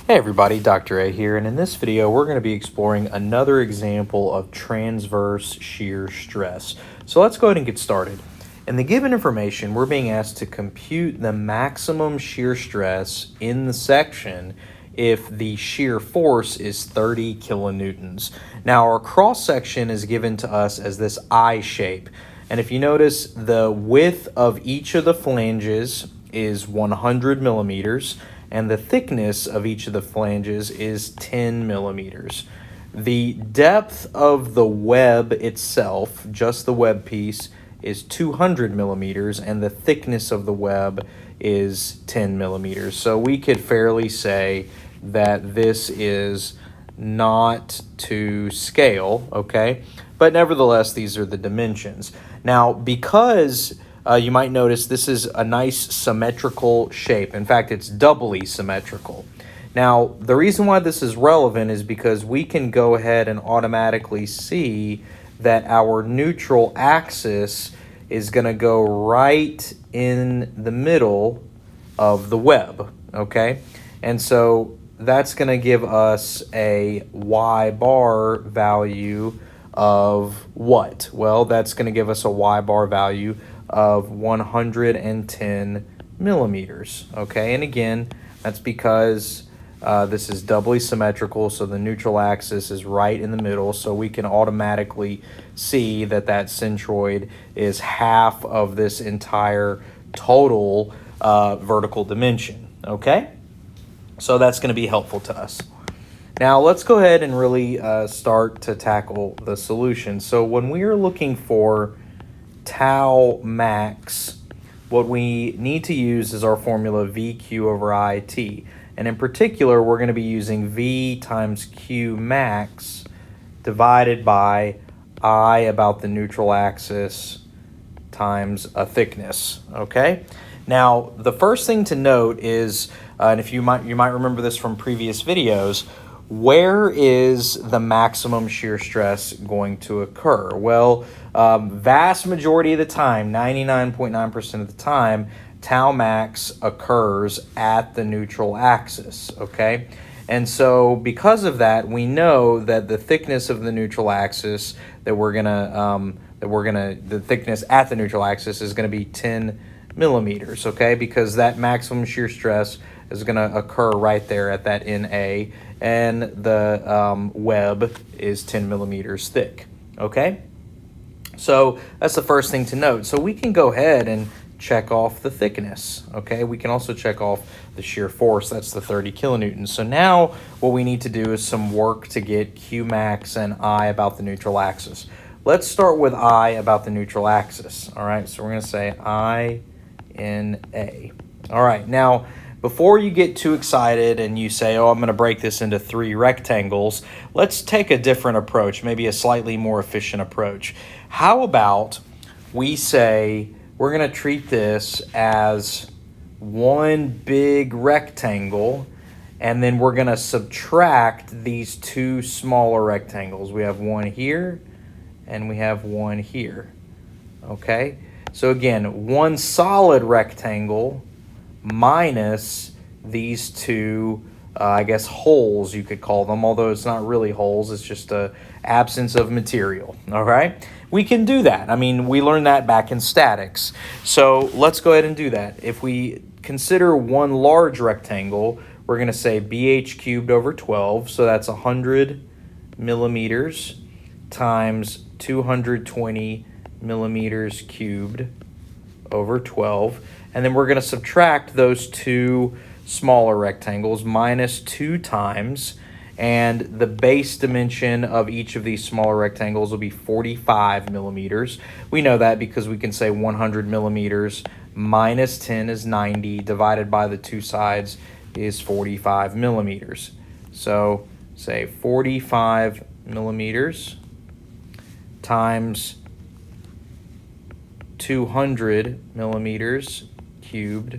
Hey everybody, Dr. A here, and in this video we're going to be exploring another example of transverse shear stress. So let's go ahead and get started. In the given information, we're being asked to compute the maximum shear stress in the section if the shear force is 30 kilonewtons. Now our cross section is given to us as this I shape, and if you notice, the width of each of the flanges is 100 millimeters, and the thickness of each of the flanges is 10 millimeters. The depth of the web itself, just the web piece, is 200 millimeters, and the thickness of the web is 10 millimeters. So we could fairly say that this is not to scale, okay? But nevertheless, these are the dimensions. Now, because you might notice this is a nice symmetrical shape. In fact, it's doubly symmetrical. Now, the reason why this is relevant is because we can go ahead and automatically see that our neutral axis is going to go right in the middle of the web, okay? And so that's going to give us a y bar value of what? Well, that's going to give us a y bar value of 110 millimeters, okay? And again, that's because this is doubly symmetrical, so the neutral axis is right in the middle, so we can automatically see that that centroid is half of this entire total vertical dimension, okay? So that's going to be helpful to us. Now let's go ahead and really start to tackle the solution. So when we are looking for tau max, what we need to use is our formula VQ over IT. And in particular, we're going to be using V times Q max divided by I about the neutral axis times a thickness, okay? Now, the first thing to note is, and if you might remember this from previous videos, where is the maximum shear stress going to occur? Well, vast majority of the time, 99.9% of the time, tau max occurs at the neutral axis, okay? And so because of that, we know that the thickness of the neutral axis the thickness at the neutral axis is going to be 10 millimeters, okay? Because that maximum shear stress is going to occur right there at that NA, and the web is 10 millimeters thick, okay? So that's the first thing to note. So we can go ahead and check off the thickness, okay? We can also check off the shear force, that's the 30 kilonewtons. So now what we need to do is some work to get Q max and I about the neutral axis. Let's start with I about the neutral axis, all right? So we're gonna say I in A. All right, now, before you get too excited and you say, oh, I'm going to break this into 3 rectangles, let's take a different approach, maybe a slightly more efficient approach. How about we say we're going to treat this as one big rectangle, and then we're going to subtract these 2 smaller rectangles. We have one here, and we have one here, okay? So again, one solid rectangle minus these 2, I guess, holes you could call them, although it's not really holes, it's just a absence of material, all right? We can do that. I mean, we learned that back in statics. So let's go ahead and do that. If we consider one large rectangle, we're going to say BH cubed over 12, so that's 100 millimeters times 220 millimeters cubed over 12. And then we're going to subtract those 2 smaller rectangles minus 2 times, and the base dimension of each of these smaller rectangles will be 45 millimeters. We know that because we can say 100 millimeters minus 10 is 90, divided by the 2 sides is 45 millimeters. So say 45 millimeters times 200 millimeters cubed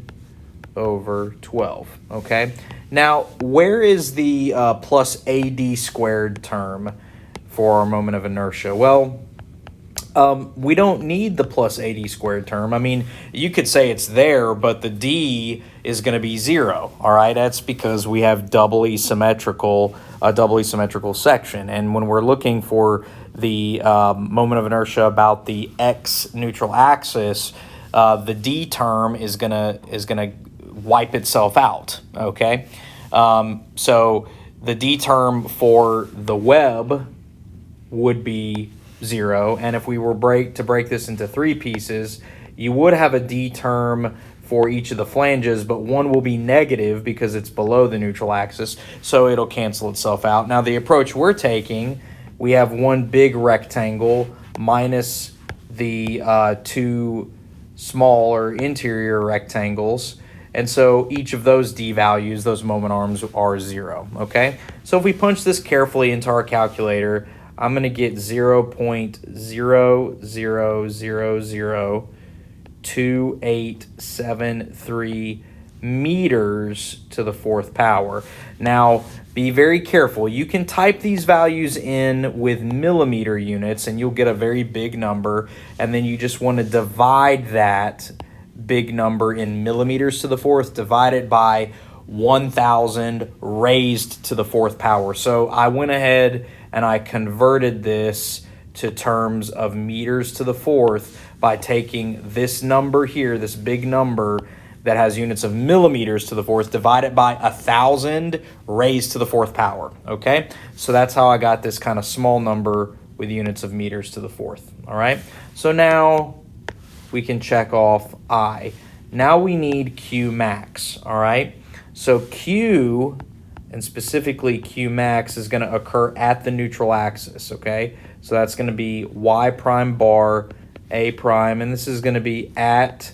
over 12, okay? Now, where is the plus AD squared term for our moment of inertia? Well, We don't need the plus AD squared term. I mean, you could say it's there, but the D is going to be 0, all right? That's because we have a doubly symmetrical section. And when we're looking for the moment of inertia about the X neutral axis, the D term is gonna wipe itself out, okay? So the D term for the web would be 0, and if we were to break this into 3 pieces, you would have a D term for each of the flanges, but one will be negative because it's below the neutral axis, so it'll cancel itself out. Now the approach we're taking, we have one big rectangle minus the 2 smaller interior rectangles, and so each of those D values, those moment arms, are 0, okay? So if we punch this carefully into our calculator, I'm going to get 0.0002873 meters to the 4th power. Now, be very careful. You can type these values in with millimeter units, and you'll get a very big number, and then you just want to divide that big number in millimeters to the 4th, divide it by 1,000 raised to the 4th power. So I went ahead and I converted this to terms of meters to the 4th by taking this number here, this big number that has units of millimeters to the 4th, divide it by 1,000 raised to the 4th power, okay? So that's how I got this kind of small number with units of meters to the 4th, all right? So now we can check off I. Now we need Q max, all right? So Q, and specifically Q max, is going to occur at the neutral axis, okay? So that's going to be Y prime bar A prime, and this is going to be at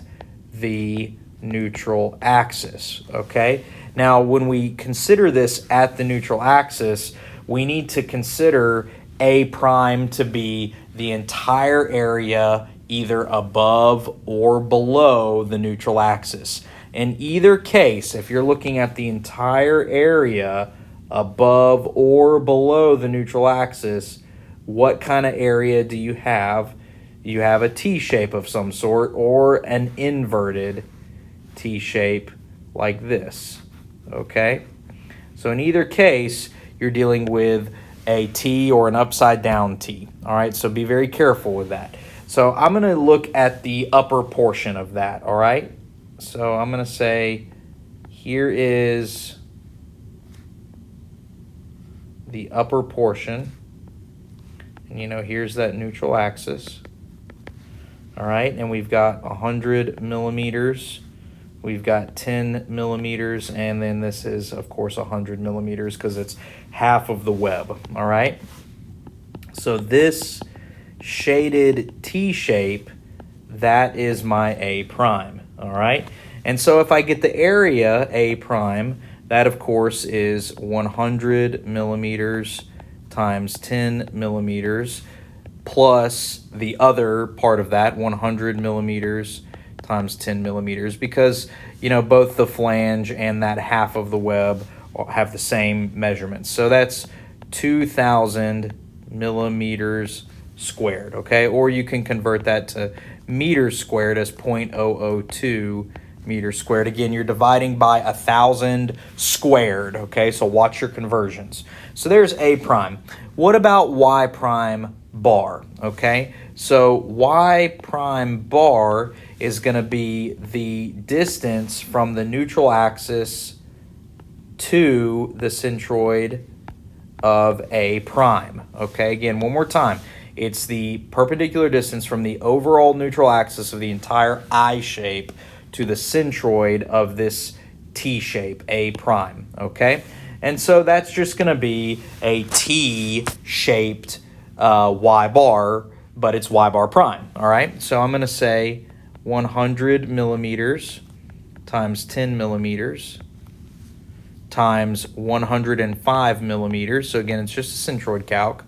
the neutral axis, okay? Now, when we consider this at the neutral axis, we need to consider A prime to be the entire area either above or below the neutral axis. In either case, if you're looking at the entire area above or below the neutral axis, what kind of area do you have? You have a T-shape of some sort or an inverted T-shape like this, okay? So in either case, you're dealing with a T or an upside down T, all right? So be very careful with that. So I'm going to look at the upper portion of that, all right? So I'm going to say here is the upper portion. And, you know, here's that neutral axis. All right, and we've got 100 millimeters. We've got 10 millimeters, and then this is, of course, 100 millimeters because it's half of the web, all right? So this shaded T shape, that is my A prime, all right? And so if I get the area A prime, that, of course, is 100 millimeters times 10 millimeters plus the other part of that, 100 millimeters times 10 millimeters, because, you know, both the flange and that half of the web have the same measurements. So that's 2,000 millimeters squared, okay? Or you can convert that to meters squared as 0.002 meters squared. Again, you're dividing by 1,000 squared, okay? So watch your conversions. So there's A prime. What about Y prime bar, okay? So Y prime bar is going to be the distance from the neutral axis to the centroid of A prime, okay? Again, one more time. It's the perpendicular distance from the overall neutral axis of the entire I shape to the centroid of this T shape, A prime, okay? And so that's just going to be a T-shaped Y bar, but it's Y bar prime, all right? So I'm going to say 100 millimeters times 10 millimeters times 105 millimeters. So again, it's just a centroid calc,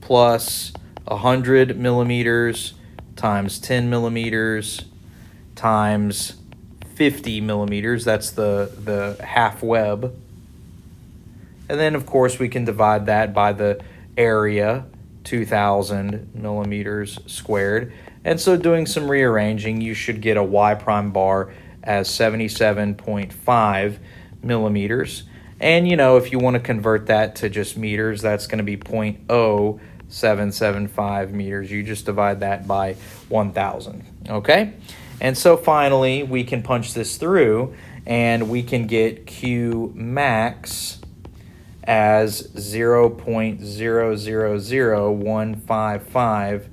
plus 100 millimeters times 10 millimeters times 50 millimeters. That's the half web. And then, of course, we can divide that by the area 2,000 millimeters squared. And so doing some rearranging, you should get a y prime bar as 77.5 millimeters. And if you want to convert that to just meters, that's going to be 0.0775 meters. You just divide that by 1,000, okay? And so finally, we can punch this through, and we can get Q max as 0.000155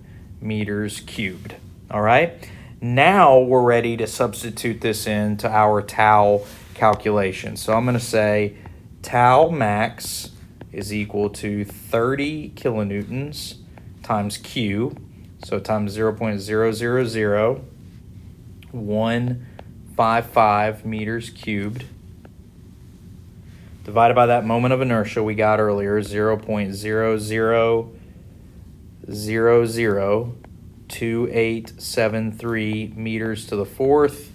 meters cubed, all right? Now we're ready to substitute this into our tau calculation. So I'm going to say tau max is equal to 30 kilonewtons times Q, so times 0.000155 meters cubed, divided by that moment of inertia we got earlier, 0.002873 meters to the fourth,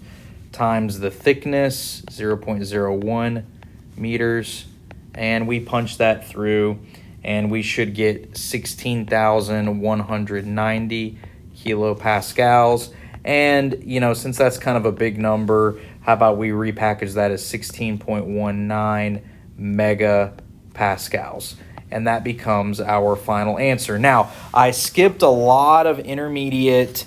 times the thickness, 0.01 meters, and we punch that through, and we should get 16,190 kilopascals. And, since that's kind of a big number, how about we repackage that as 16.19 megapascals? And that becomes our final answer. Now, I skipped a lot of intermediate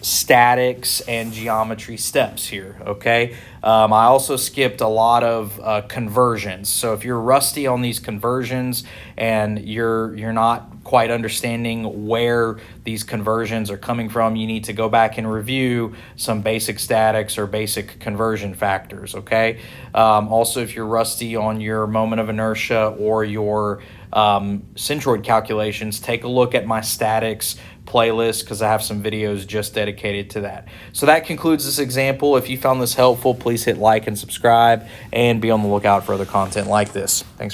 statics and geometry steps here, okay? I also skipped a lot of conversions. So if you're rusty on these conversions and you're not quite understanding where these conversions are coming from, you need to go back and review some basic statics or basic conversion factors, okay? Also, if you're rusty on your moment of inertia or your centroid calculations, take a look at my statics playlist because I have some videos just dedicated to that. So that concludes this example. If you found this helpful, please hit like and subscribe and be on the lookout for other content like this. Thanks.